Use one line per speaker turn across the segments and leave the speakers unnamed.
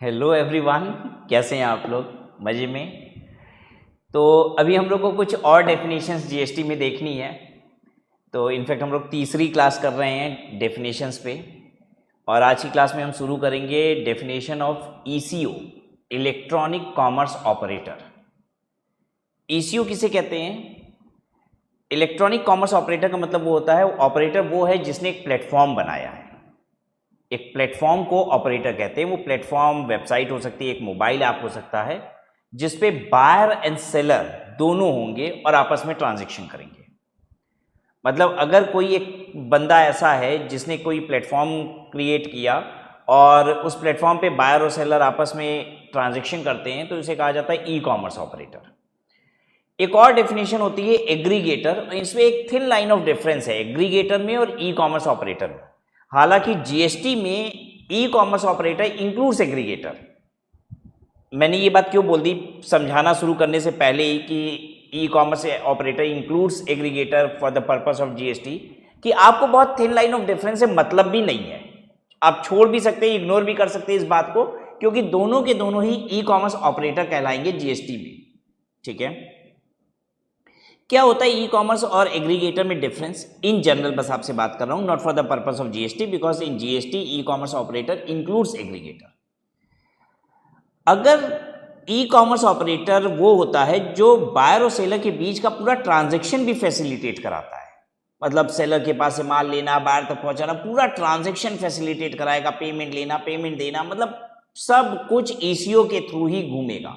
Hello everyone, कैसे हैं आप लोग? मज़े में? तो अभी हम लोग को कुछ और डेफिनेशंस जीएसटी में देखनी है। तो इनफैक्ट हम लोग तीसरी क्लास कर रहे हैं डेफिनेशंस पे, और आज की क्लास में हम शुरू करेंगे definition of eco, electronic commerce operator. Eco किसे कहते हैं? इलेक्ट्रॉनिक कॉमर्स ऑपरेटर का मतलब वो होता है, ऑपरेटर वो है जिसने एक प्लेटफॉर्म बनाया है। एक प्लेटफॉर्म को ऑपरेटर कहते हैं। वो प्लेटफॉर्म वेबसाइट हो सकती है, एक मोबाइल ऐप हो सकता है, जिसपे बायर एंड सेलर दोनों होंगे और आपस में ट्रांजैक्शन करेंगे। मतलब अगर कोई एक बंदा ऐसा है जिसने कोई प्लेटफॉर्म क्रिएट किया और उस प्लेटफॉर्म पे बायर और सेलर आपस में ट्रांजैक्शन करते हैं, तो इसे कहा जाता है ई कॉमर्स ऑपरेटर। एक और डेफिनेशन होती है एग्रीगेटर। इसमें एक थिन लाइन ऑफ डिफरेंस है एग्रीगेटर में और ई कॉमर्स ऑपरेटर में। हालांकि जीएसटी में ई कॉमर्स ऑपरेटर इंक्लूड्स एग्रीगेटर। मैंने ये बात क्यों बोल दी समझाना शुरू करने से पहले ही कि ई commerce operator includes aggregator for the purpose of GST, कि आपको बहुत थिन लाइन ऑफ डिफरेंस से मतलब भी नहीं है। आप छोड़ भी सकते हैं, इग्नोर भी कर सकते हैं इस बात को, क्योंकि दोनों के दोनों ही ई कॉमर्स ऑपरेटर कहलाएंगे जीएसटी में। ठीक है, क्या होता है ई कॉमर्स और एग्रीगेटर में डिफरेंस? इन जनरल बस आपसे बात कर रहा हूं, not for the purpose of GST, because in GST E commerce operator includes aggregator. अगर ई कॉमर्स ऑपरेटर वो होता है जो बायर और सेलर के बीच का पूरा ट्रांजैक्शन भी फैसिलिटेट कराता है। मतलब सेलर के पास से माल लेना, बायर तक पहुंचाना, पूरा ट्रांजैक्शन फैसिलिटेट कराएगा, पेमेंट लेना, पेमेंट देना, मतलब सब कुछ ईसीओ के थ्रू ही घूमेगा,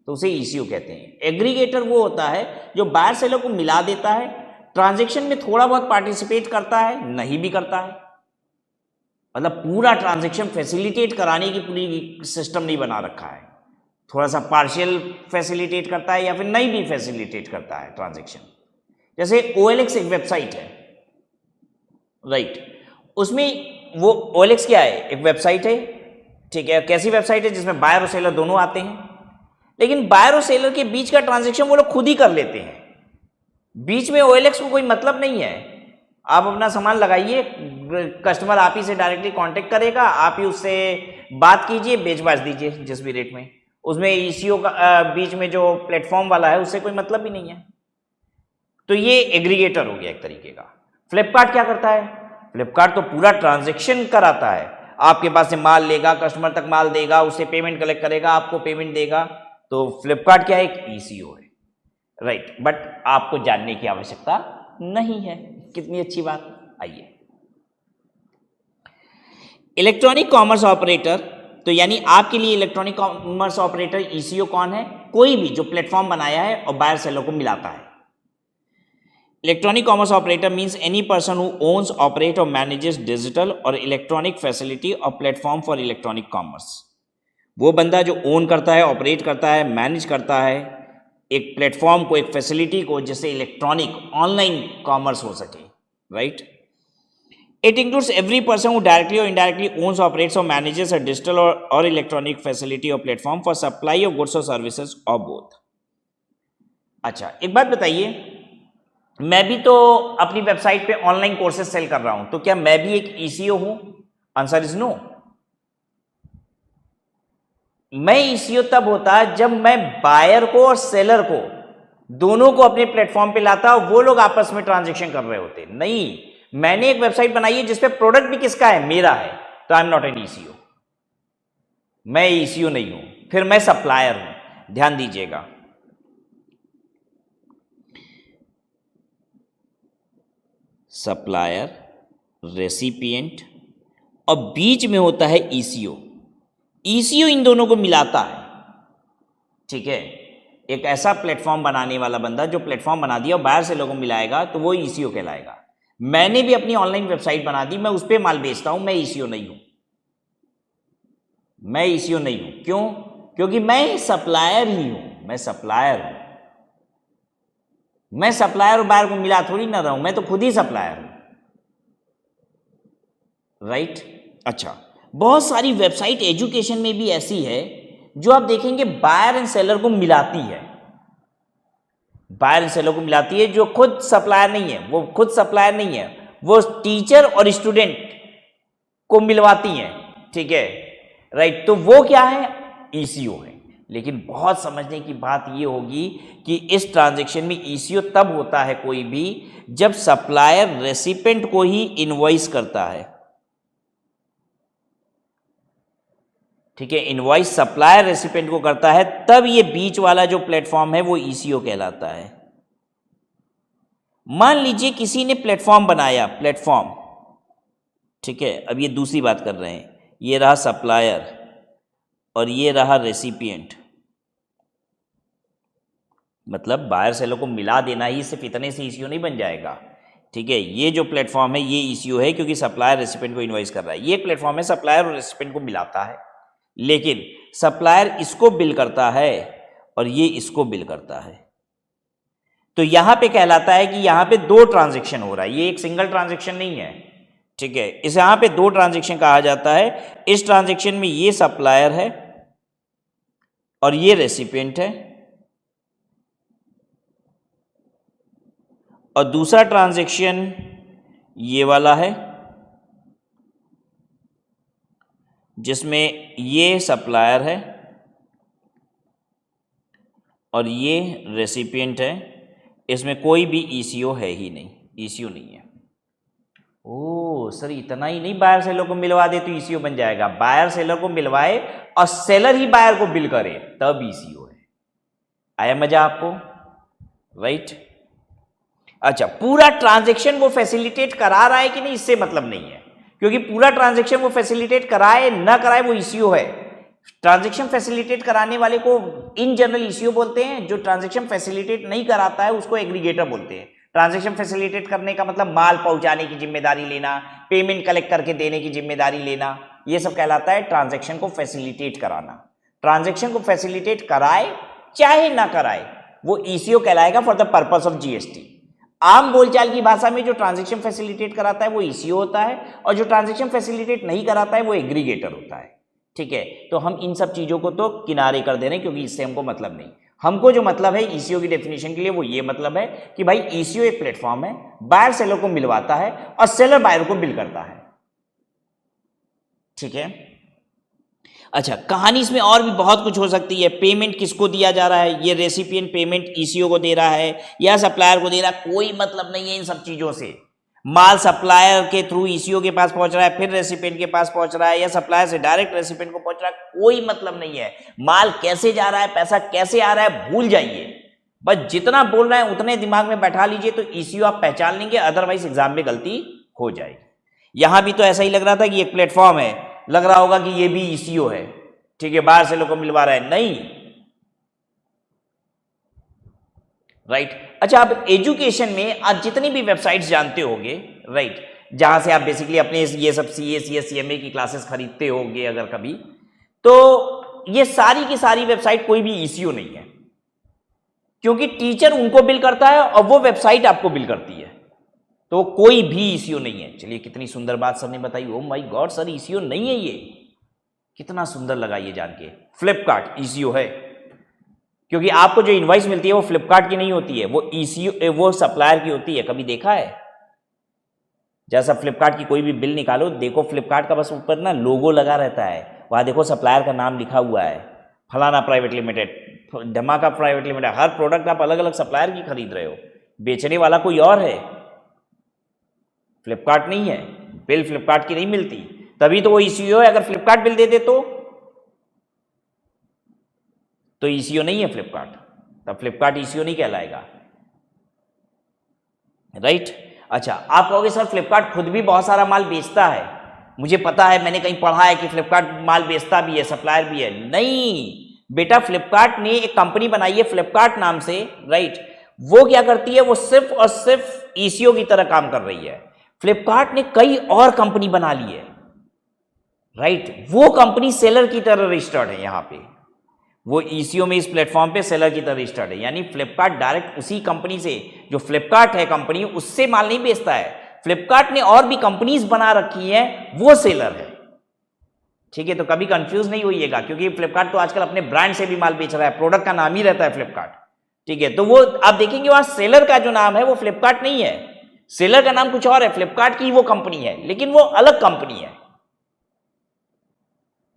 तो उसे ईसीओ कहते हैं। एग्रीगेटर वो होता है जो बायर सेलर को मिला देता है, ट्रांजैक्शन में थोड़ा बहुत पार्टिसिपेट करता है, नहीं भी करता है। मतलब पूरा ट्रांजैक्शन फैसिलिटेट कराने की पूरी सिस्टम नहीं बना रखा है, थोड़ा सा पार्शियल फैसिलिटेट करता है या फिर नहीं भी फैसिलिटेट करता है ट्रांजैक्शन। जैसे OLX एक वेबसाइट है, राइट? उसमें वो OLX क्या है? एक वेबसाइट है, ठीक है। कैसी वेबसाइट है? जिसमें बायर और सेलर दोनों आते हैं, लेकिन बायर और सेलर के बीच का ट्रांजैक्शन वो लोग खुद ही कर लेते हैं। बीच में OLX को कोई मतलब नहीं है। आप अपना सामान लगाइए, कस्टमर आप ही से डायरेक्टली कांटेक्ट करेगा, आप ही उससे बात कीजिए, बेच बाच दीजिए जिस भी रेट में। उसमें ईसीओ का बीच में जो प्लेटफॉर्म वाला है उससे कोई मतलब भी नहीं है। तो ये एग्रीगेटर हो गया एक तरीके का। फ्लिपकार्ट क्या करता है? फ्लिपकार्ट तो पूरा ट्रांजैक्शन कराता है। आपके पास से माल लेगा, कस्टमर तक माल देगा, उससे पेमेंट कलेक्ट करेगा, आपको पेमेंट देगा। तो फ्लिपकार्ट क्या है? एक ईसीओ है, राइट? बट आपको जानने की आवश्यकता नहीं है। कितनी अच्छी बात। आइए, इलेक्ट्रॉनिक कॉमर्स ऑपरेटर, तो यानी आपके लिए इलेक्ट्रॉनिक कॉमर्स ऑपरेटर ईसीओ कौन है? कोई भी जो प्लेटफॉर्म बनाया है और बायर सेलर को मिलाता है। Electronic commerce operator means any person who owns, operate और मैनेजेस डिजिटल और इलेक्ट्रॉनिक फैसिलिटी और प्लेटफॉर्म फॉर इलेक्ट्रॉनिक कॉमर्स। वो बंदा जो ओन करता है, ऑपरेट करता है, मैनेज करता है एक प्लेटफॉर्म को, एक फैसिलिटी को, जिससे इलेक्ट्रॉनिक ऑनलाइन कॉमर्स हो सके, right? It includes every person who directly और इनडायरेक्टली ओन्स, ऑपरेट्स और मैनेजेस अ डिजिटल और इलेक्ट्रॉनिक फैसिलिटी और platform for supply of goods और सर्विसेज और बोथ। अच्छा, एक बात बताइए, मैं भी तो अपनी वेबसाइट पे ऑनलाइन कोर्सेज सेल कर रहा हूं, तो क्या मैं भी एक ईसीओ हूं? Answer is no. मैं ईसीओ तब होता जब मैं बायर को और सेलर को दोनों को अपने प्लेटफॉर्म पे लाता और वो लोग आपस में ट्रांजैक्शन कर रहे होते। नहीं, मैंने एक वेबसाइट बनाई है जिसपे प्रोडक्ट भी किसका है? मेरा है, तो I am not an eco. मैं ईसीओ नहीं हूं, फिर मैं सप्लायर हूं। ध्यान दीजिएगा, सप्लायर, रेसिपिएंट, और बीच में होता है ईसीओ। ईसीओ इन दोनों को मिलाता है, ठीक है। एक ऐसा प्लेटफॉर्म बनाने वाला बंदा जो प्लेटफॉर्म बना दिया और बाहर से लोगों को मिलाएगा, तो वो ईसीओ कहलाएगा। मैंने भी अपनी ऑनलाइन वेबसाइट बना दी, मैं उस पर माल बेचता हूं, मैं ईसीओ नहीं हूं। मैं ईसीओ नहीं हूं। क्यों? क्योंकि मैं सप्लायर ही हूं। मैं सप्लायर हूं। मैं सप्लायर और बायर को मिला थोड़ी ना रहा हूं, मैं तो खुद ही सप्लायर हूं, राइट? अच्छा, बहुत सारी वेबसाइट एजुकेशन में भी ऐसी है जो आप देखेंगे बायर एंड सेलर को मिलाती है। बायर एंड सेलर को मिलाती है, जो खुद सप्लायर नहीं है, वो खुद सप्लायर नहीं है, वो टीचर और स्टूडेंट को मिलवाती हैं, ठीक है। राइट। तो वो क्या है, ईसीओ है। लेकिन बहुत समझने की बात ये होगी कि इस ट्रांजैक्शन में ईसीओ तब होता है कोई भी जब सप्लायर रेसिपेंट को ही इनवॉइस करता है। ठीक है, इनवॉइस सप्लायर रेसिपेंट को करता है, तब ये बीच वाला जो प्लेटफॉर्म है वो ईसीओ कहलाता है। मान लीजिए किसी ने प्लेटफॉर्म बनाया, प्लेटफॉर्म, ठीक है, अब ये दूसरी बात कर रहे हैं, ये रहा सप्लायर और ये रहा रेसिपिएंट, मतलब बायर सेलर को मिला देना ही सिर्फ इतने से ईसीओ नहीं बन जाएगा। ठीक है, ये जो प्लेटफॉर्म है ये ईसीओ है क्योंकि सप्लायर रेसिपिएंट को इनवॉइस कर रहा है। ये प्लेटफॉर्म है, सप्लायर और रेसिपिएंट को मिलाता है, लेकिन सप्लायर इसको बिल करता है और ये इसको बिल करता है। तो यहां पे कहलाता है कि यहां पे दो ट्रांजैक्शन हो रहा है, ये एक सिंगल ट्रांजैक्शन नहीं है। ठीक है, इस यहां पे दो ट्रांजैक्शन कहा जाता है। इस ट्रांजैक्शन में ये सप्लायर है और ये रेसिपिएंट है, और दूसरा ट्रांजैक्शन ये वाला है जिसमें ये सप्लायर है और ये रेसिपिएंट है। इसमें कोई भी ईसीओ है ही नहीं, ईसीओ नहीं है। ओ सर, इतना ही नहीं, बायर सेलर को मिलवा दे तो ईसीओ बन जाएगा। बायर सेलर को मिलवाए और सेलर ही बायर को बिल करे तब ईसीओ है। आया मजा आपको, राइट? अच्छा, पूरा ट्रांजैक्शन वो फैसिलिटेट करा रहा है कि नहीं, इससे मतलब नहीं है, क्योंकि पूरा ट्रांजैक्शन वो फैसिलिटेट कराए ना कराए वो ईसीओ है। ट्रांजैक्शन फैसिलिटेट कराने वाले को इन जनरल ईसीओ बोलते हैं, जो ट्रांजैक्शन फैसिलिटेट नहीं कराता है उसको एग्रीगेटर बोलते हैं। ट्रांजैक्शन फैसिलिटेट करने का मतलब माल पहुंचाने की जिम्मेदारी लेना, पेमेंट कलेक्ट करके देने की जिम्मेदारी लेना, ये सब कहलाता है ट्रांजैक्शन को फैसिलिटेट कराना। ट्रांजैक्शन को फैसिलिटेट कराए चाहे ना कराए वो ईसीओ कहलाएगा for the purpose of GST. आम बोलचाल की भाषा में जो ट्रांजैक्शन फैसिलिटेट कराता है वो ईसीओ होता है, और जो ट्रांजैक्शन फैसिलिटेट नहीं कराता है वो एग्रीगेटर होता है। ठीक है, तो हम इन सब चीजों को तो किनारे कर दे रहे हैं क्योंकि इससे हमको मतलब नहीं। हमको जो मतलब है ईसीओ की डेफिनेशन के लिए वो ये मतलब है कि भाई ईसीओ एक प्लेटफॉर्म है, बायर सेलर को मिलवाता है और सेलर बायर को बिल करता है। ठीक है, अच्छा, कहानी इसमें और भी बहुत कुछ हो सकती है। पेमेंट किसको दिया जा रहा है, ये रेसिपिएंट पेमेंट ईसीओ को दे रहा है या सप्लायर को दे रहा है, कोई मतलब नहीं है इन सब चीजों से। माल सप्लायर के थ्रू ईसीओ के पास पहुंच रहा है, फिर रेसिपिएंट के पास पहुंच रहा है, या सप्लायर से डायरेक्ट रेसिपिएंट को पहुंच रहा है, कोई मतलब नहीं है। माल कैसे जा रहा है, पैसा कैसे आ रहा है, भूल जाइए। बस जितना बोल रहे हैं उतने दिमाग में बैठा लीजिए तो ईसीओ आप पहचान लेंगे, अदरवाइज एग्जाम में गलती हो जाएगी। यहां भी तो ऐसा ही लग रहा था कि एक प्लेटफॉर्म है, लग रहा होगा कि ये भी ईसीओ है। ठीक है, बाहर से लोग को मिलवा रहा है, नहीं, राइट। अच्छा, अब एजुकेशन में आप जितनी भी वेबसाइट्स जानते होंगे, राइट, जहां से आप बेसिकली अपने ये सब सीए, सीएस, सीएमए की क्लासेस खरीदते होंगे अगर कभी, तो ये सारी की सारी वेबसाइट कोई भी ईसीओ नहीं है, क्योंकि टीचर उनको बिल करता है और वो वेबसाइट आपको बिल करती है, तो कोई भी ईसीओ नहीं है। चलिए, कितनी सुंदर बात सर ने बताई। Oh my God sir, eco नहीं है ये, कितना सुंदर लगा ये जान के। फ्लिपकार्ट ईसीओ है, क्योंकि आपको जो इनवॉइस मिलती है वो फ्लिपकार्ट की नहीं होती है, वो ईसीओ, वो सप्लायर की होती है। कभी देखा है? जैसा फ्लिपकार्ट की कोई भी बिल निकालो, देखो फ्लिपकार्ट का बस ऊपर ना लोगो लगा रहता है, वहां देखो सप्लायर का नाम लिखा हुआ है, फलाना प्राइवेट लिमिटेड, धमाका प्राइवेट लिमिटेड। हर प्रोडक्ट आप अलग अलग सप्लायर की खरीद रहे हो, बेचने वाला कोई और है, फ्लिपकार्ट नहीं है। बिल फ्लिपकार्ट की नहीं मिलती, तभी तो वो ईसीओ है। अगर फ्लिपकार्ट बिल दे दे तो ईसीओ नहीं है फ्लिपकार्ट, तब फ्लिपकार्ट ईसीओ नहीं कहलाएगा, राइट। अच्छा, आप कहोगे सर फ्लिपकार्ट खुद भी बहुत सारा माल बेचता है। मुझे पता है, मैंने कहीं पढ़ा है कि फ्लिपकार्ट माल बेचता भी है, सप्लायर भी है। नहीं बेटा, फ्लिपकार्ट ने एक कंपनी बनाई है फ्लिपकार्ट नाम से, राइट। वो क्या करती है, वो सिर्फ और सिर्फ ईसीओ की तरह काम कर रही है। फ्लिपकार्ट ने कई और कंपनी बना ली है, राइट। वो कंपनी सेलर की तरह रजिस्टर्ड है यहां पे, वो ईसीओ में इस प्लेटफॉर्म पे सेलर की तरह रजिस्टर्ड है। यानी फ्लिपकार्ट डायरेक्ट उसी कंपनी से, जो फ्लिपकार्ट है कंपनी, उससे माल नहीं बेचता है। फ्लिपकार्ट ने और भी कंपनीज बना रखी है, वो सेलर है। ठीक है, तो कभी कंफ्यूज नहीं होइएगा, क्योंकि फ्लिपकार्ट तो आजकल अपने ब्रांड से भी माल बेच रहा है, प्रोडक्ट का नाम ही रहता है फ्लिपकार्ट। ठीक है, तो वो आप देखेंगे वहां सेलर का जो नाम है वो फ्लिपकार्ट नहीं है, सेलर का नाम कुछ और है। फ्लिपकार्ट की वो कंपनी है, लेकिन वो अलग कंपनी है,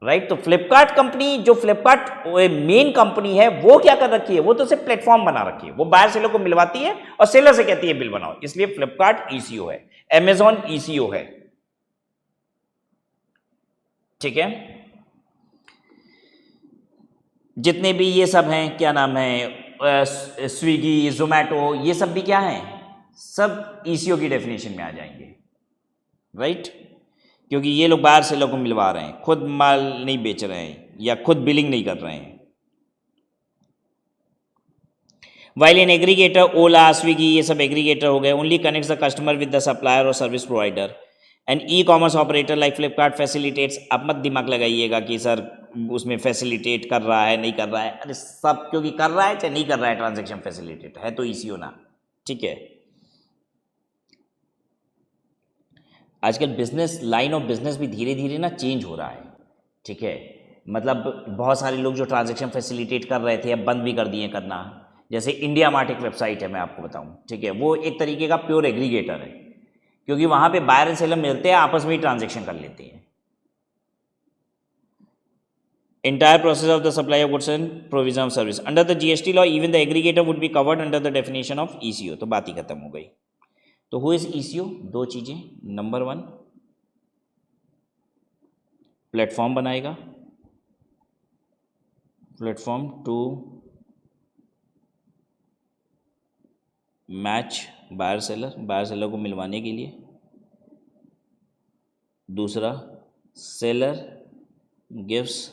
राइट। तो फ्लिपकार्ट कंपनी, जो फ्लिपकार्ट मेन कंपनी है, वो क्या कर रखी है, वो तो सिर्फ प्लेटफॉर्म बना रखी है, वो बायर सेलर को मिलवाती है और सेलर से कहती है बिल बनाओ, इसलिए फ्लिपकार्ट ईसीओ है, अमेजॉन ईसीओ है, ठीक है। जितने भी ये सब हैं, क्या नाम है, स्विगी, जोमैटो, ये सब भी क्या है, सब ईसीओ की डेफिनेशन में आ जाएंगे, राइट। क्योंकि ये लोग बाहर से लोगों को मिलवा रहे हैं, खुद माल नहीं बेच रहे हैं या खुद बिलिंग नहीं कर रहे हैं। While an aggregator, Ola, Swiggy, ये सब एग्रीगेटर हो गए, only connects the customer with the supplier और service provider. And e commerce operator like Flipkart facilitates, आप मत दिमाग लगाइएगा कि सर उसमें फैसिलिटेट कर रहा है नहीं कर रहा है, अरे सब, क्योंकि कर रहा है चाहे नहीं कर रहा है, ट्रांजेक्शन फैसिलिटेट है तो ईसीओ ना, ठीक है। आजकल बिजनेस, लाइन ऑफ बिजनेस भी धीरे धीरे ना चेंज हो रहा है, ठीक है। मतलब बहुत सारे लोग जो ट्रांजैक्शन फैसिलिटेट कर रहे थे अब बंद भी कर दिए करना। जैसे इंडिया मार्ट एक वेबसाइट है, मैं आपको बताऊं, ठीक है, वो एक तरीके का प्योर एग्रीगेटर है, क्योंकि वहां पे बायर एंड सेलर मिलते हैं, आपस में ही ट्रांजेक्शन कर लेते हैं। Entire process of the supply of goods and provision of service under the GST law, even the aggregator would be covered under the definition of ECO। तो बात ही खत्म हो गई। तो हु इज ECO? दो चीजें, नंबर 1 प्लेटफॉर्म बनाएगा, platform to match buyer seller को मिलवाने के लिए। दूसरा, seller gives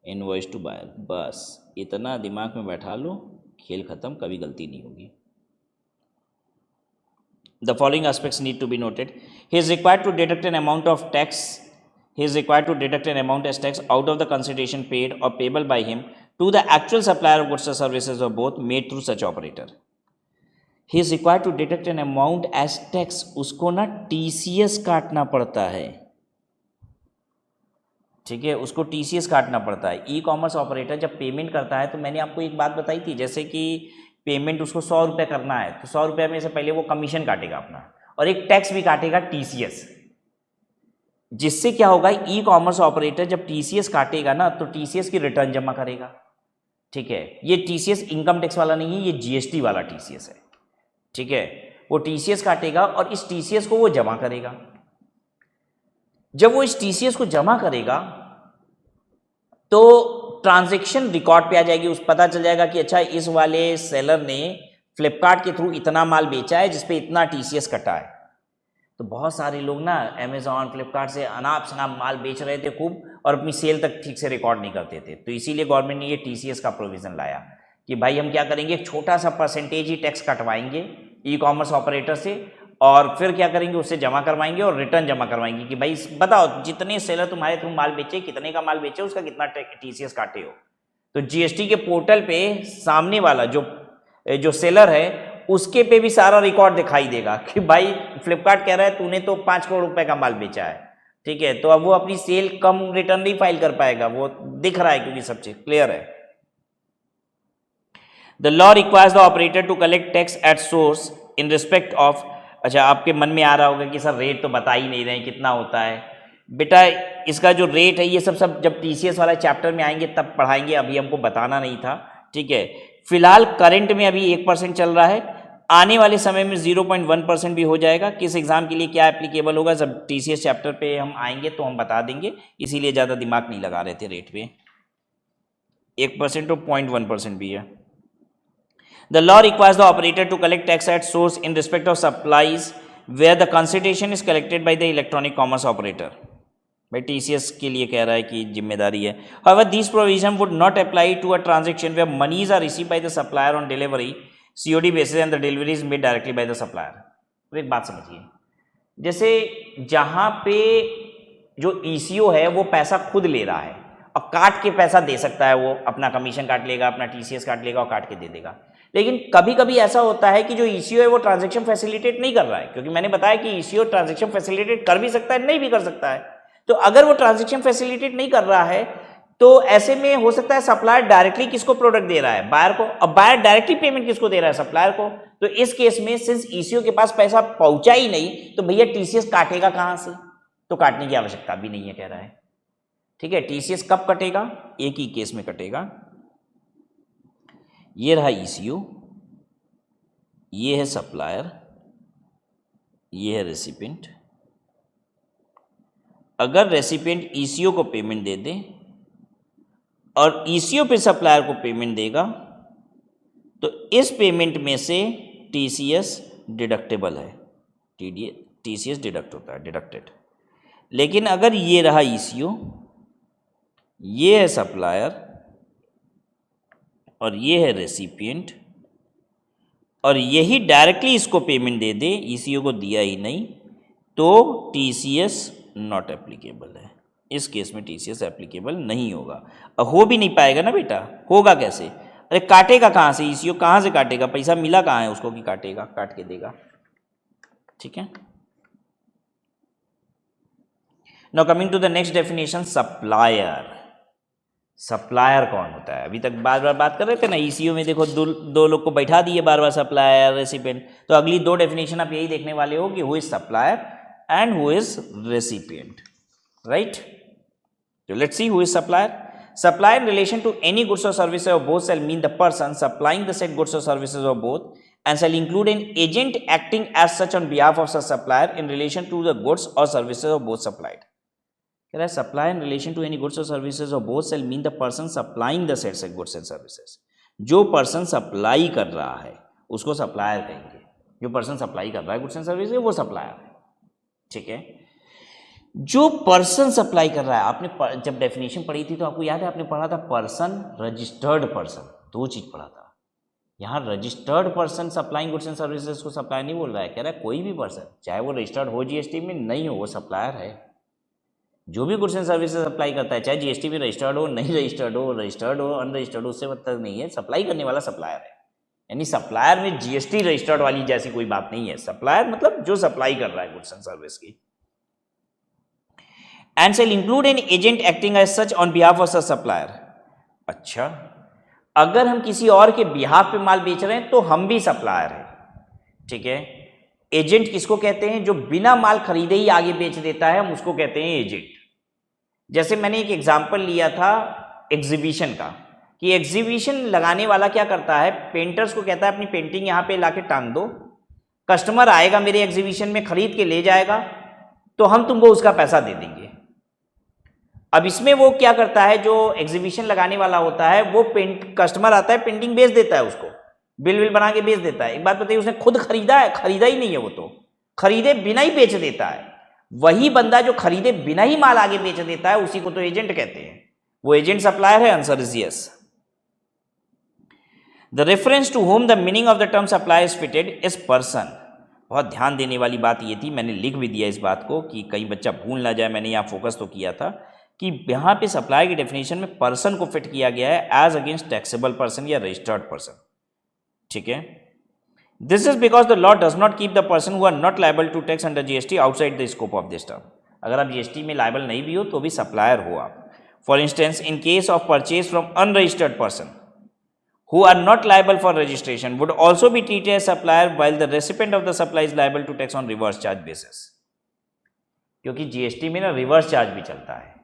invoice to buyer. बस इतना दिमाग में बैठा लो, खेल खत्म, कभी गलती नहीं होगी। The following aspects need to be noted. He is required to deduct an amount of tax. He is required to deduct an amount as tax out of the consideration paid or payable by him to the actual supplier of goods or services or both made through such operator. He is required to deduct an amount as tax. उसको ना TCS काटना पड़ता है, ठीक है, उसको TCS काटना पड़ता है। ई कॉमर्स ऑपरेटर जब पेमेंट करता है, तो मैंने आपको एक बात बताई थी, जैसे कि पेमेंट उसको 100 रुपये करना है, तो 100 रुपये में से पहले वो कमीशन काटेगा अपना, और एक टैक्स भी काटेगा TCS। जिससे क्या होगा, ई कॉमर्स ऑपरेटर जब TCS काटेगा ना, तो TCS की रिटर्न जमा करेगा, ठीक है। ये TCS इनकम टैक्स वाला नहीं है, ये GST वाला TCS है, ठीक है। वो TCS काटेगा और इस TCS को वो जमा करेगा। जब वो इस TCS को जमा करेगा तो ट्रांजैक्शन रिकॉर्ड पे आ जाएगी, उस पता चल जाएगा कि अच्छा इस वाले सेलर ने फ्लिपकार्ट के थ्रू इतना माल बेचा है जिसपे इतना TCS कटा है। तो बहुत सारे लोग ना अमेजॉन, फ्लिपकार्ट से अनाप शनाप माल बेच रहे थे खूब, और अपनी सेल तक ठीक से रिकॉर्ड नहीं करते थे। तो इसीलिए गवर्नमेंट ने ये TCS का प्रोविज़न लाया कि भाई हम क्या करेंगे, एक छोटा सा परसेंटेज ही टैक्स कटवाएंगे ई कॉमर्स ऑपरेटर से, और फिर क्या करेंगे, उससे जमा करवाएंगे और रिटर्न जमा करवाएंगे कि भाई बताओ जितने सेलर तुम्हारे थ्रू माल बेचे, कितने का माल बेचे, उसका कितना TCS काटे हो। तो GST के पोर्टल पे सामने वाला जो सेलर है उसके पे भी सारा रिकॉर्ड दिखाई देगा कि भाई फ्लिपकार्ट कह रहा है तूने तो 5 करोड़ रुपए का माल बेचा है, ठीक है। तो अब वो अपनी सेल कम रिटर्न नहीं फाइल कर पाएगा, वो दिख रहा है क्योंकि सब चीज क्लियर है। The law requires the operator to collect tax at source in respect of. अच्छा, आपके मन में आ रहा होगा कि सर रेट तो बता ही नहीं रहे कितना होता है। बेटा इसका जो रेट है ये सब जब TCS वाला चैप्टर में आएंगे तब पढ़ाएंगे, अभी हमको बताना नहीं था, ठीक है। फिलहाल करंट में अभी 1% चल रहा है, आने वाले समय में 0.1% भी हो जाएगा। किस एग्जाम के लिए क्या एप्लीकेबल होगा, जब TCS चैप्टर पे हम आएंगे तो हम बता देंगे, इसीलिए ज़्यादा दिमाग नहीं लगा रहे थे रेट पे। 1% और 0.1% भी है। The law requires the operator to collect tax at source in respect of supplies where the consideration is collected by the electronic commerce operator. भाई TCS के लिए कह रहा है कि जिम्मेदारी है। However, these provision would not apply to a transaction where monies are received by the supplier on delivery COD basis and the delivery is made directly by the supplier. तो एक बात समझिए, जैसे जहाँ पे जो ECO है वो पैसा खुद ले रहा है और काट के पैसा दे सकता है, वो अपना कमीशन काट लेगा, अपना TCS काट लेगा और काट के दे देगा। लेकिन कभी कभी ऐसा होता है कि जो ECO है वो ट्रांजैक्शन फैसिलिटेट नहीं कर रहा है, क्योंकि मैंने बताया कि ECO ट्रांजैक्शन फैसिलिटेट कर भी सकता है, नहीं भी कर सकता है। तो अगर वो ट्रांजैक्शन फैसिलिटेट नहीं कर रहा है तो ऐसे में हो सकता है सप्लायर डायरेक्टली किसको प्रोडक्ट दे रहा है, बायर को, और बायर डायरेक्टली पेमेंट किसको दे रहा है, सप्लायर को। तो इस केस में सिंस ECO के पास पैसा पहुंचा ही नहीं, तो भैया TCS काटेगा कहां से, तो काटने की आवश्यकता भी नहीं है कह रहा है, ठीक है। टीसीएस कब कटेगा? एक ही केस में कटेगा। ये रहा ईसीयू, ये है सप्लायर, ये है रेसिपिएंट। अगर रेसिपिएंट ईसीयू को पेमेंट दे दे और ईसीयू पे सप्लायर को पेमेंट देगा तो इस पेमेंट में से टीसीएस डिडक्टेबल है, टीसीएस डिडक्ट होता है, डिडक्टेड। लेकिन अगर ये रहा ईसीयू, ये है सप्लायर और ये है रेसिपिएंट और यही डायरेक्टली इसको पेमेंट दे दे, ईसीयू को दिया ही नहीं, तो टीसीएस नॉट एप्लीकेबल है। इस केस में टीसीएस एप्लीकेबल नहीं होगा। अब हो भी नहीं पाएगा ना बेटा, होगा कैसे? अरे काटेगा कहाँ से? ईसीयू कहाँ से काटेगा? पैसा मिला कहाँ है उसको कि काटेगा, काट के देगा? ठीक है। Now coming to the next definition, supplier. Supplier कौन होता है? अभी तक बार बार बात कर रहे थे ना, ईसीयू में देखो दो लोग को बैठा दिए बार बार, सप्लायर रेसिपिएंट। तो अगली दो डेफिनेशन आप यही देखने वाले हो कि who is supplier and who is recipient, right? So let's see who is supplier. Supplier in relation to any goods or services or both shall mean the person supplying the said goods or services or both, and shall include an agent acting as such on behalf of such supplier in relation to the goods or services or both supplied. कह रहा है supplier in relation to any goods or services or both shall mean the person supplying the said goods and services. जो person supply कर रहा है उसको supplier कहेंगे। जो पर्सन सप्लाई कर रहा है गुड्स एंड सर्विसेज वो सप्लायर है, ठीक है। जो पर्सन सप्लाई कर रहा है, आपने जब डेफिनेशन पढ़ी थी तो आपको याद है, आपने पढ़ा था पर्सन, रजिस्टर्ड पर्सन, दो चीज पढ़ा था। यहाँ registered person supplying goods and services को सप्लायर नहीं बोल रहा है, कह रहा है कोई भी पर्सन, चाहे वो रजिस्टर्ड हो जीएसटी में नहीं हो, वो सप्लायर है। जो भी गुड्स एंड सर्विसेज सप्लाई करता है, चाहे जीएसटी में रजिस्टर्ड हो, नहीं रजिस्टर्ड हो, अनरजिस्टर्ड हो, उससे मतलब नहीं है, सप्लाई करने वाला सप्लायर है। यानी सप्लायर में जीएसटी रजिस्टर्ड वाली जैसी कोई बात नहीं है। सप्लायर मतलब जो सप्लाई कर रहा है गुड्स एंड सर्विस की। And shall include an agent acting as such on behalf of such supplier. अच्छा, अगर हम किसी और के बिहाफ पे माल बेच रहे हैं तो हम भी सप्लायर हैं, ठीक है। एजेंट किसको कहते हैं? जो बिना माल खरीदे ही आगे बेच देता है, हम उसको कहते हैं एजेंट। जैसे मैंने एक एग्जांपल लिया था एग्जीबिशन का, कि एग्जीबिशन लगाने वाला क्या करता है, पेंटर्स को कहता है अपनी पेंटिंग यहाँ पे लाके टांग दो, कस्टमर आएगा मेरे एग्जीबिशन में, खरीद के ले जाएगा, तो हम तुमको उसका पैसा दे देंगे। अब इसमें वो क्या करता है, जो एग्जीबिशन लगाने वाला होता है वो कस्टमर आता है, पेंटिंग बेच देता है, उसको बिल बना के बेच देता है। एक बात बताइए, उसने खुद खरीदा है? खरीदा ही नहीं है, वो तो खरीदे बिना ही बेच देता है। वही बंदा जो खरीदे बिना ही माल आगे बेच देता है, उसी को तो एजेंट कहते हैं। वो एजेंट सप्लायर है? Answer is yes. The reference to whom the meaning of the term supply is fitted is person. बहुत ध्यान देने वाली बात ये थी, मैंने लिख भी दिया इस बात को कि कहीं बच्चा भूल ना जाए, मैंने यहाँ फोकस तो किया था कि यहाँ पे सप्लाई की डेफिनेशन में पर्सन को फिट किया गया है एज अगेंस्ट टैक्सेबल पर्सन या रजिस्टर्ड पर्सन, ठीक है। This is because the law does not keep the person who are not liable to tax under GST outside the scope of this term. अगर आप GST में liable नहीं भी हो तो भी सप्लायर हो आप। For instance, in case of purchase from unregistered person who are not liable for registration would also be treated as supplier while the recipient of the supply is liable to tax on reverse charge basis। क्योंकि GST में ना reverse charge भी चलता है।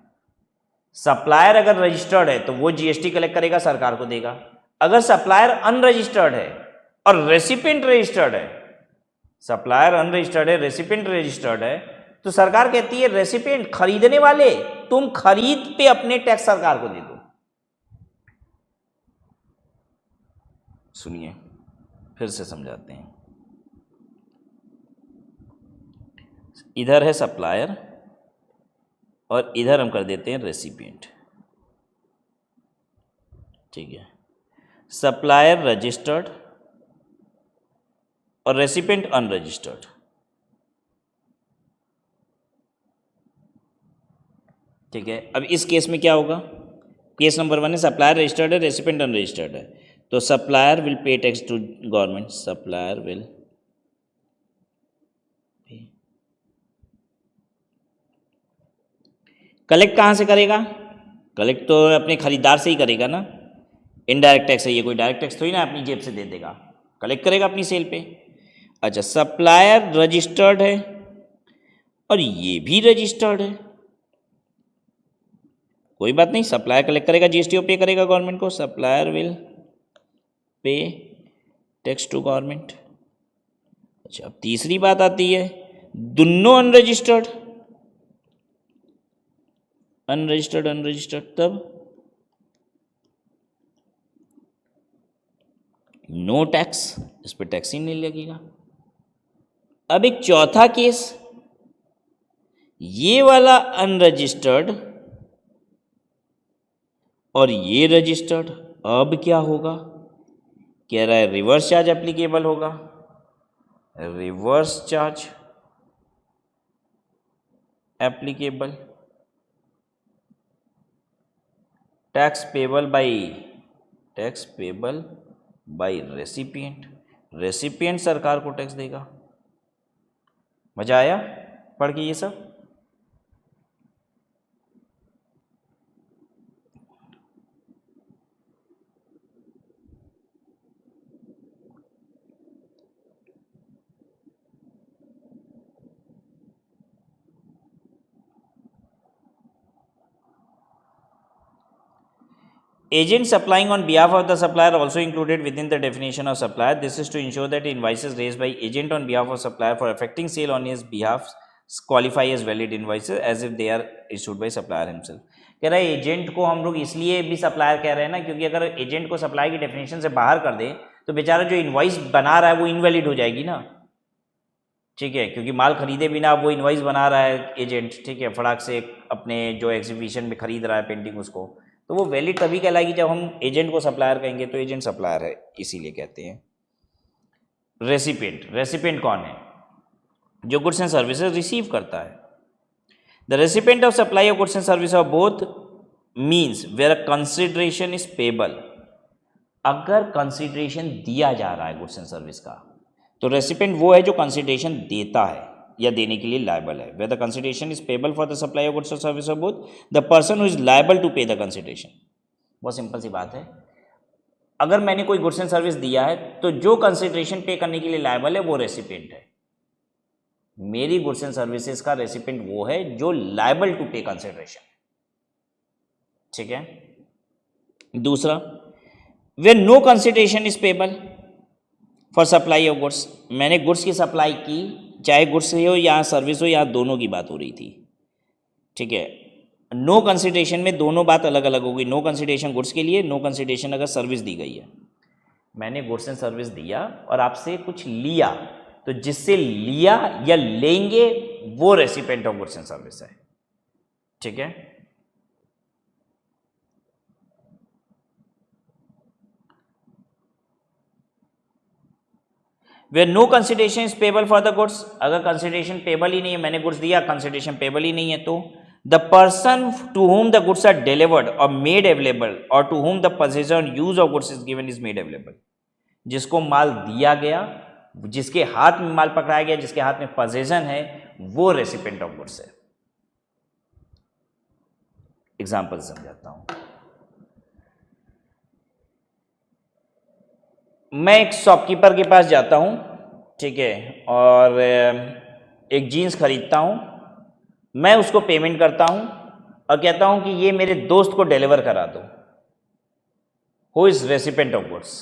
Supplier अगर registered है तो वो जीएसटी कलेक्ट करेगा, सरकार को देगा। अगर सप्लायर अनरजिस्टर्ड है और रेसिपिएंट रजिस्टर्ड है, सप्लायर अनरजिस्टर्ड है, रेसिपिएंट रजिस्टर्ड है, तो सरकार कहती है रेसिपिएंट, खरीदने वाले, तुम खरीद पे अपने टैक्स सरकार को दे दो। सुनिए फिर से समझाते हैं। इधर है सप्लायर और इधर हम कर देते हैं रेसिपिएंट, ठीक है। सप्लायर रजिस्टर्ड और रेसिपिएंट अनरजिस्टर्ड, ठीक है। अब इस केस में क्या होगा? केस नंबर 1 है सप्लायर रजिस्टर्ड है, रेसिपिएंट अनरजिस्टर्ड है, तो supplier will pay tax to government. Supplier will collect कहाँ से करेगा? कलेक्ट तो अपने खरीदार से ही करेगा ना। इनडायरेक्ट टैक्स है ये, कोई डायरेक्ट टैक्स थोड़ी ना अपनी जेब से दे देगा, कलेक्ट करेगा अपनी सेल पे। अच्छा, सप्लायर रजिस्टर्ड है और ये भी रजिस्टर्ड है, कोई बात नहीं, सप्लायर कलेक्ट करेगा जीएसटी और पे करेगा गवर्नमेंट को, supplier will pay tax to government. अच्छा, अब तीसरी बात आती है दोनों अनरजिस्टर्ड, तब नो टैक्स, इस पर टैक्स ही नहीं लगेगा। अब एक चौथा केस, ये वाला अनरजिस्टर्ड और ये रजिस्टर्ड, अब क्या होगा? कह रहा है रिवर्स चार्ज एप्लीकेबल होगा, reverse charge applicable, tax payable by recipient, recipient सरकार को टैक्स देगा। मजा आया पढ़ के ये सब? Agent supplying on behalf of the supplier also included within the definition of supplier. This is to ensure that invoices raised by agent on behalf of supplier for effecting sale on his behalf qualify as valid invoices as if they are issued by supplier himself. कह रहा है agent को हम लोग इसलिए भी supplier कह रहे हैं ना, क्योंकि अगर एजेंट को सप्लाई की डेफिनेशन से बाहर कर दे तो बेचारा जो इनवॉइस बना रहा है वो इनवैलिड हो जाएगी ना, ठीक है, क्योंकि माल खरीदे बिना वो इनवॉइस बना रहा है एजेंट, ठीक है, फटाक से अपने जो एग्जीबिशन में खरीद रहा है पेंटिंग उसको, तो वो वैलिड तभी कहलाएगी जब हम एजेंट को सप्लायर कहेंगे, तो एजेंट सप्लायर है इसीलिए कहते हैं। रेसिपिएंट, रेसिपिएंट कौन है? जो गुड्स एंड सर्विसेज रिसीव करता है। The recipient of supply of goods and service of both means where a consideration is payable. अगर कंसिडरेशन दिया जा रहा है गुड्स एंड सर्विस का, तो रेसिपिएंट वो है जो कंसिडरेशन देता है या देने के लिए लायबल है। Where the consideration is payable for the supply of goods और service of both the person who is liable to pay the consideration. बहुत सिंपल सी बात है, अगर मैंने कोई गुड्स एंड सर्विस दिया है तो जो कंसिडरेशन पे करने के लिए लायबल है वो रेसिपिएंट है। मेरी गुड्स एंड सर्विसेज का रेसिपिएंट वो है जो लायबल टू पे कंसिडरेशन, ठीक है। दूसरा, where no consideration is payable for supply of goods, मैंने गुड्स की सप्लाई की, चाहे गुड्स हो या सर्विस हो, या दोनों की बात हो रही थी, ठीक है। नो कंसिडरेशन में दोनों बात अलग अलग होगी। नो कंसिडरेशन गुड्स के लिए, नो कंसिडरेशन अगर सर्विस दी गई है। मैंने गुड्स एंड सर्विस दिया और आपसे कुछ लिया, तो जिससे लिया या लेंगे वो recipient of goods and service है, ठीक है। Where no consideration is payable for the goods, अगर कंसिडरेशन पेबल ही नहीं है, मैंने गुड्स दिया, कंसिडरेशन पेबल ही नहीं है, तो the person to whom the goods are delivered और मेड अवेलेबल और to whom the possession use of goods is given is made available. जिसको माल दिया गया, जिसके हाथ में माल पकड़ाया गया, जिसके हाथ में पोजेशन है, वो रेसिपिएंट ऑफ गुड्स है। एग्जाम्पल समझाता हूं। मैं एक शॉपकीपर के पास जाता हूं, ठीक है, और एक जीन्स खरीदता हूं, मैं उसको पेमेंट करता हूं और कहता हूं कि ये मेरे दोस्त को डिलीवर करा दो। Who is recipient of goods?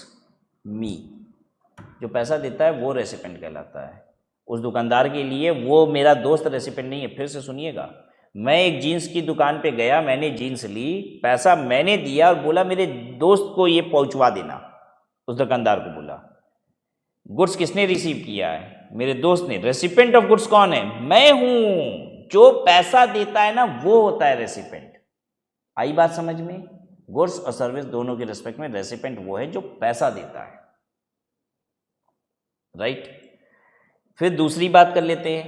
Me. जो पैसा देता है वो रेसिपिएंट कहलाता है। उस दुकानदार के लिए वो मेरा दोस्त रेसिपिएंट नहीं है। फिर से सुनिएगा, मैं एक जीन्स की दुकान पे गया, मैंने जीन्स ली, पैसा मैंने दिया और बोला मेरे दोस्त को ये पहुंचवा देना। उस दुकानदार को बोला। गुड्स किसने रिसीव किया है? मेरे दोस्त ने। रेसिपिएंट ऑफ गुड्स कौन है? मैं हूं। जो पैसा देता है ना वो होता है रेसिपिएंट। आई बात समझ में? गुड्स और सर्विस दोनों के रिस्पेक्ट में रेसिपिएंट वो है जो पैसा देता है, राइट। फिर दूसरी बात कर लेते हैं।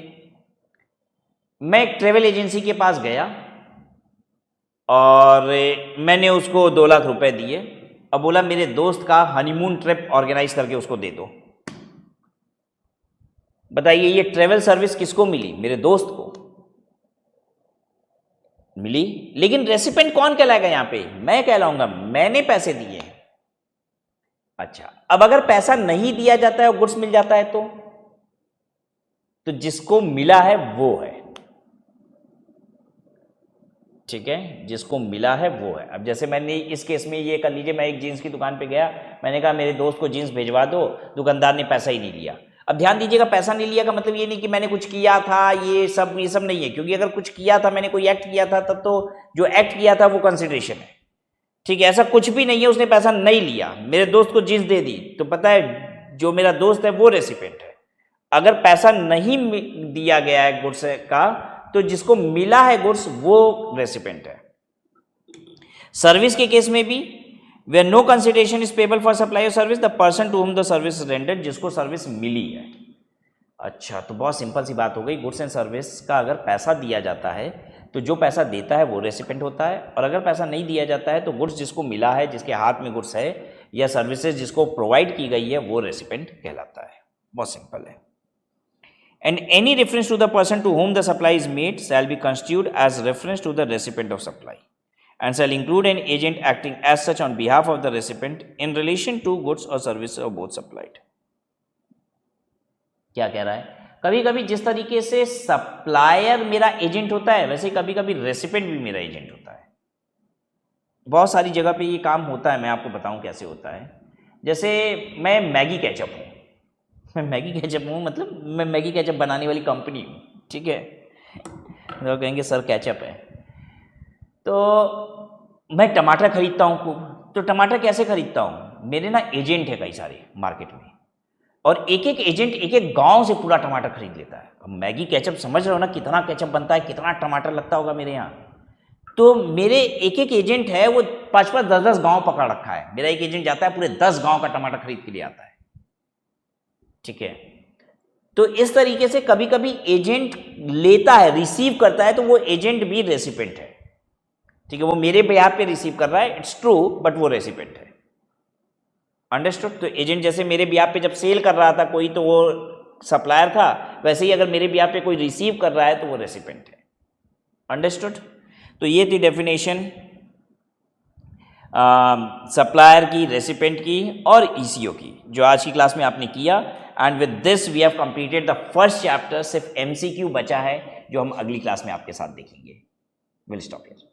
मैं एक ट्रेवल एजेंसी के पास गया और मैंने उसको 2 लाख रुपए दिए और बोला मेरे दोस्त का हनीमून ट्रिप ऑर्गेनाइज करके उसको दे दो। बताइए ये ट्रेवल सर्विस किसको मिली? मेरे दोस्त को मिली। लेकिन रेसिपिएंट कौन कहलाएगा यहां पे? मैं कहलाऊंगा, मैंने पैसे दिए। अच्छा, अब अगर पैसा नहीं दिया जाता है और गुड्स मिल जाता है तो जिसको मिला है वो है। ठीक है, जिसको मिला है वो है। अब जैसे मैंने इस केस में ये कर लीजिए, मैं एक जीन्स की दुकान पे गया, मैंने कहा मेरे दोस्त को जीन्स भिजवा दो, दुकानदार ने पैसा ही नहीं लिया। अब ध्यान दीजिएगा, पैसा नहीं लिया का मतलब ये नहीं कि मैंने कुछ किया था, ये सब नहीं है, क्योंकि अगर कुछ किया था, मैंने कोई एक्ट किया था, तब तो जो एक्ट किया था वो कंसिडरेशन है। ठीक है, ऐसा कुछ भी नहीं है, उसने पैसा नहीं लिया, मेरे दोस्त को जीन्स दे दी, तो पता है जो मेरा दोस्त है वो रेसिपेंट है। अगर पैसा नहीं दिया गया है गुड्स का, तो जिसको मिला है गुड्स वो रेसिपेंट है। सर्विस के केस में भी where no consideration is payable for supply of service, the person to whom the service is rendered, जिसको सर्विस मिली है। अच्छा, तो बहुत सिंपल सी बात हो गई, गुड्स एंड सर्विस का अगर पैसा दिया जाता है तो जो पैसा देता है वो रेसिपेंट होता है, और अगर पैसा नहीं दिया जाता है तो गुड्स जिसको मिला है, जिसके हाथ में गुड्स है, या सर्विसेज जिसको प्रोवाइड की गई है, वो रेसिपेंट कहलाता है। बहुत सिंपल है। And any reference to the person to whom the supply is made shall be construed as reference to the recipient of supply, and shall include an agent acting as such on behalf of the recipient in relation to goods or services or both supplied। क्या कह रहा है, कभी कभी जिस तरीके से supplier मेरा एजेंट होता है, वैसे कभी कभी रेसिपेंट भी मेरा एजेंट होता है। बहुत सारी जगह पे ये काम होता है, मैं आपको बताऊं कैसे होता है। जैसे मैं मैगी केचप हूँ, मतलब मैं मैगी केचप बनाने वाली कंपनी हूँ, ठीक है। तो कहेंगे सर केचप है, तो मैं टमाटर खरीदता हूँ खूब। तो टमाटर कैसे खरीदता हूँ, मेरे ना एजेंट है कई सारे मार्केट में, और एक एक एजेंट एक एक गांव से पूरा टमाटर खरीद लेता है। अब मैगी केचप समझ रहे हो ना, कितना केचप बनता है, कितना टमाटर लगता होगा मेरे यहाँ। तो मेरे एक एक एजेंट है, वो 5-5, 10-10 गांव पकड़ रखा है। मेरा एक एजेंट जाता है, पूरे 10 गांव का टमाटर खरीद के लिए आता है, ठीक है। तो इस तरीके से कभी कभी एजेंट लेता है, रिसीव करता है, तो वो एजेंट भी रेसिपेंट है, ठीक है। वो मेरे बिहाफ पे रिसीव कर रहा है, इट्स ट्रू, बट वो रेसिपेंट है। अंडरस्टूड। तो एजेंट जैसे मेरे बिहाफ पे जब सेल कर रहा था कोई, तो वो सप्लायर था, वैसे ही अगर मेरे बिहाफ पे कोई रिसीव कर रहा है तो वो रेसिपेंट है। अंडरस्टूड। तो ये थी डेफिनेशन सप्लायर की, रेसिपेंट की और ईसीओ की, जो आज की क्लास में आपने किया। And with this we have completed the first chapter. सिर्फ एमसीक्यू बचा है जो हम अगली क्लास में आपके साथ देखेंगे। Will stop here.